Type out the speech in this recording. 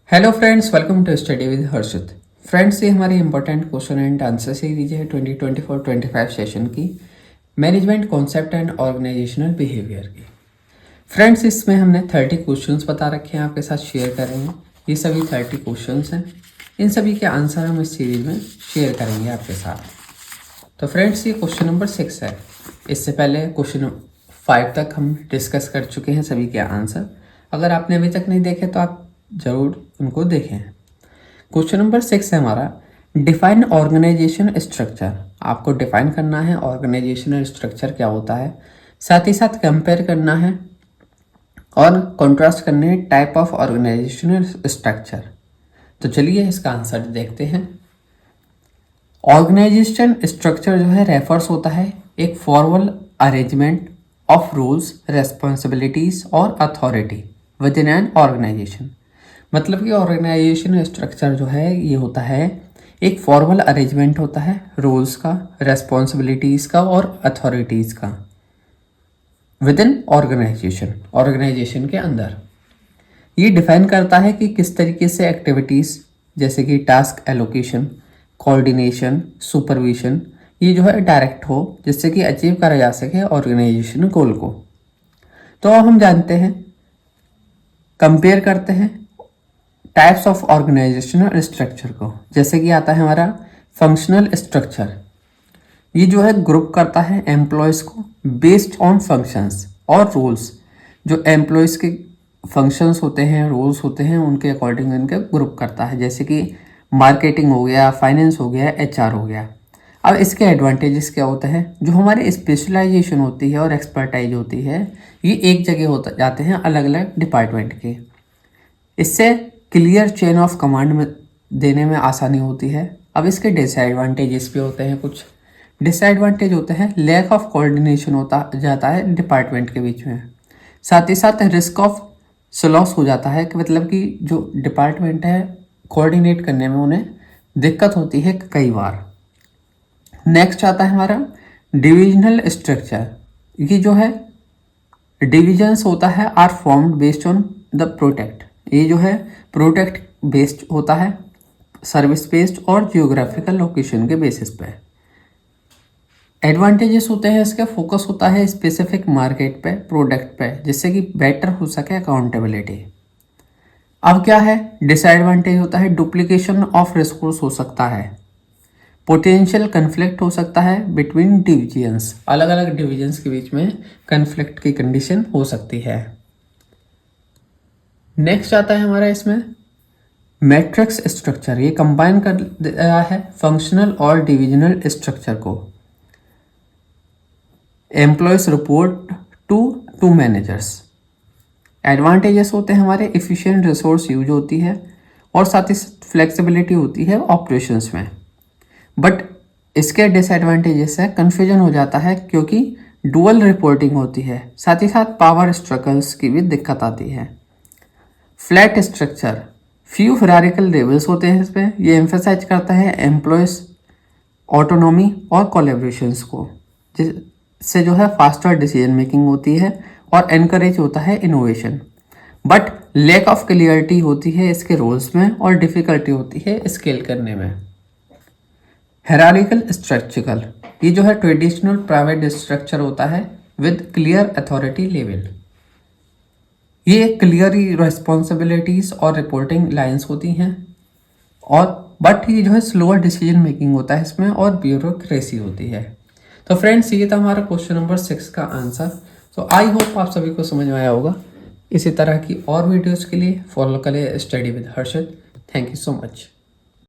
Hello friends, welcome to study with Harshit. Friends, ये हमारी important question and answer series है 2024-25 session की, management concept and organizational behaviour की। फ्रेंड्स, इसमें हमने 30 क्वेश्चंस बता रखे हैं, आपके साथ शेयर करेंगे। ये सभी 30 क्वेश्चंस हैं, इन सभी के आंसर हम इस सीरीज में शेयर करेंगे आपके साथ। तो फ्रेंड्स, ये क्वेश्चन नंबर 6 है। इससे पहले क्वेश्चन 5 तक हम डिस्कस कर चुके हैं सभी के आंसर। अगर आपने अभी तक नहीं देखे तो आप जरूर उनको देखें। क्वेश्चन नंबर 6 है हमारा, डिफाइन ऑर्गेनाइजेशन स्ट्रक्चर। आपको डिफाइन करना है ऑर्गेनाइजेशनल स्ट्रक्चर क्या होता है, साथ ही साथ कंपेयर करना है और कॉन्ट्रास्ट करने है टाइप ऑफ ऑर्गेनाइजेशनल स्ट्रक्चर। तो चलिए इसका आंसर देखते हैं। ऑर्गेनाइजेशन स्ट्रक्चर जो है रेफर्स होता है एक formal arrangement of rules, responsibilities और authority within an organization. मतलब कि ऑर्गेनाइजेशन स्ट्रक्चर जो है ये होता है एक फॉर्मल अरेंजमेंट होता है रूल्स का, रेस्पॉन्सिबिलिटीज़ का और अथॉरिटीज़ का विद इन ऑर्गेनाइजेशन के अंदर। ये डिफाइन करता है कि किस तरीके से एक्टिविटीज़ जैसे कि टास्क एलोकेशन, कोऑर्डिनेशन, सुपरविजन ये जो है डायरेक्ट हो, जिससे कि अचीव करा जा सके ऑर्गेनाइजेशन गोल को। तो अब हम जानते हैं, कंपेयर करते हैं टाइप्स ऑफ ऑर्गेनाइजेशनल स्ट्रक्चर को। जैसे कि आता है हमारा फंक्शनल स्ट्रक्चर। ये जो है ग्रुप करता है एम्प्लॉयज़ को बेस्ड ऑन फंक्शंस और रूल्स। जो एम्प्लॉयज़ के फंक्शंस होते हैं, रूल्स होते हैं, उनके अकॉर्डिंग इनके ग्रुप करता है। जैसे कि मार्केटिंग हो गया, फाइनेंस हो गया, एचआर हो गया। अब इसके एडवांटेजेस क्या होते हैं, जो हमारे स्पेशलाइजेशन होती है और एक्सपर्टाइज होती है, ये एक जगह होता जाते हैं अलग अलग डिपार्टमेंट के। इससे क्लियर चेन ऑफ कमांड में देने में आसानी होती है। अब इसके डिसएडवांटेजेस भी होते हैं। कुछ डिसएडवांटेज होते हैं, लैक ऑफ कोऑर्डिनेशन होता जाता है डिपार्टमेंट के बीच में। साथ ही साथ रिस्क ऑफ स्लॉस हो जाता है कि मतलब कि जो डिपार्टमेंट है कोऑर्डिनेट करने में उन्हें दिक्कत होती है कई बार। नेक्स्ट आता है हमारा डिविजनल स्ट्रक्चर। ये जो है डिविजन्स होता है are formed based on the product. ये जो है प्रोटेक्ट बेस्ड होता है, सर्विस बेस्ड और जियोग्राफिकल लोकेशन के बेसिस पे। एडवांटेजेस होते हैं इसका, फोकस होता है स्पेसिफिक मार्केट पे, प्रोडक्ट पे, जिससे कि बेटर हो सके अकाउंटेबिलिटी। अब क्या है डिसएडवांटेज होता है, डुप्लीकेशन ऑफ रिसोर्स हो सकता है, पोटेंशियल कन्फ्लिक्ट हो सकता है बिटवीन डिविजन्स। अलग अलग डिविजन्स के बीच में कन्फ्लिक्ट की कंडीशन हो सकती है। नेक्स्ट आता है हमारा इसमें मैट्रिक्स स्ट्रक्चर। ये कंबाइन कर रहा है फंक्शनल और डिविजनल स्ट्रक्चर को। Employees report to managers. Advantages होते हैं हमारे एफिशिएंट रिसोर्स यूज होती है और साथ ही फ्लेक्सिबिलिटी होती है ऑपरेशंस में। बट इसके डिसएडवांटेजेस है, कन्फ्यूजन हो जाता है क्योंकि डुअल रिपोर्टिंग होती है, साथ ही साथ पावर स्ट्रगल्स की भी दिक्कत आती है। Flat structure, few hierarchical levels होते हैं इसमें। ये एम्फेसाइज करता है एम्प्लॉयज ऑटोनॉमी और कोलैबोरेशंस को, जिससे जो है फास्टर डिसीजन मेकिंग होती है और एनकरेज होता है innovation. But lack of clarity होती है इसके रोल्स में और डिफिकल्टी होती है स्केल करने में। हिरारिकल स्ट्रक्चरल, ये जो है ट्रेडिशनल प्राइवेट स्ट्रक्चर होता है विद क्लियर अथॉरिटी लेवल। ये क्लियर रिस्पॉन्सिबिलिटीज और रिपोर्टिंग लाइंस होती हैं और बट ये जो है स्लोअर डिसीजन मेकिंग होता है इसमें और ब्यूरोक्रेसी होती है। तो फ्रेंड्स, ये था हमारा क्वेश्चन नंबर 6 का आंसर। तो आई होप आप सभी को समझ में आया होगा। इसी तरह की और वीडियोस के लिए फॉलो करें study with Harshit. Thank you so much.